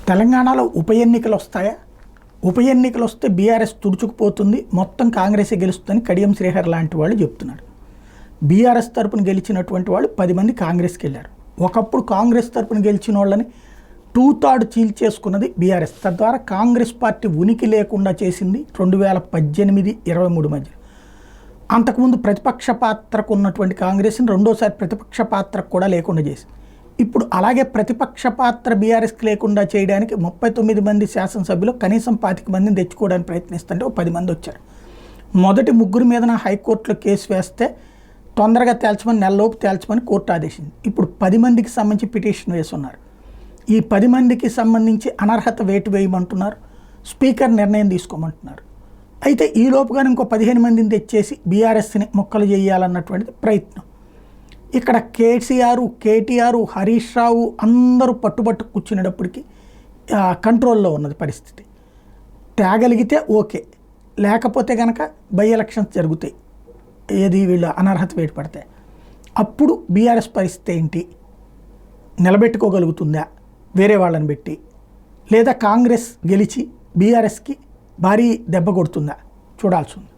తెలంగాణలో ఉప ఎన్నికలు వస్తాయా? ఉప ఎన్నికలు వస్తే బీఆర్ఎస్ తుడుచుకుపోతుంది, మొత్తం కాంగ్రెసే గెలుస్తుందని కడియం శ్రీహర్ లాంటి వాళ్ళు చెప్తున్నారు. బీఆర్ఎస్ తరపున గెలిచినటువంటి వాళ్ళు 10 మంది కాంగ్రెస్కి వెళ్ళారు. ఒకప్పుడు కాంగ్రెస్ తరపున గెలిచిన వాళ్ళని 2/3 చీల్చేసుకున్నది బీఆర్ఎస్. తద్వారా కాంగ్రెస్ పార్టీ ఉనికి లేకుండా చేసింది 2018-23 మధ్య. అంతకుముందు ప్రతిపక్ష పాత్రకు ఉన్నటువంటి కాంగ్రెస్ని రెండోసారి ప్రతిపక్ష పాత్రకు కూడా లేకుండా చేసింది. ఇప్పుడు అలాగే ప్రతిపక్ష పాత్ర బీఆర్ఎస్కి లేకుండా చేయడానికి 39 మంది శాసనసభ్యులు కనీసం 25 మందిని తెచ్చుకోవడానికి ప్రయత్నిస్తుంటే 10 మంది వచ్చారు. మొదటి 3 మీదన హైకోర్టులో కేసు వేస్తే తొందరగా తేల్చమని, నెలలోపు తేల్చమని కోర్టు ఆదేశించింది. ఇప్పుడు 10 మందికి సంబంధించి పిటిషన్ వేస్తున్నారు. ఈ 10 మందికి సంబంధించి అనర్హత వేటు వేయమంటున్నారు, స్పీకర్ నిర్ణయం తీసుకోమంటున్నారు. అయితే ఈ లోపుగానే ఇంకో 15 మందిని తెచ్చేసి బీఆర్ఎస్ని మొక్కలు చేయాలన్నటువంటిది ప్రయత్నం. ఇక్కడ కేసీఆర్, కేటీఆర్, హరీష్ రావు అందరూ పట్టుబట్టు కూర్చునేటప్పటికి కంట్రోల్లో ఉన్నది పరిస్థితి. తేగలిగితే ఓకే, లేకపోతే కనుక బై ఎలక్షన్స్ జరుగుతాయి. ఏది వీళ్ళు అనర్హత వేటు పడితే అప్పుడు బీఆర్ఎస్ పరిస్థితి ఏంటి? నిలబెట్టుకోగలుగుతుందా వేరే వాళ్ళని పెట్టి? లేదా కాంగ్రెస్ గెలిచి బీఆర్ఎస్కి భారీ దెబ్బ కొడుతుందా? చూడాల్సి ఉంది.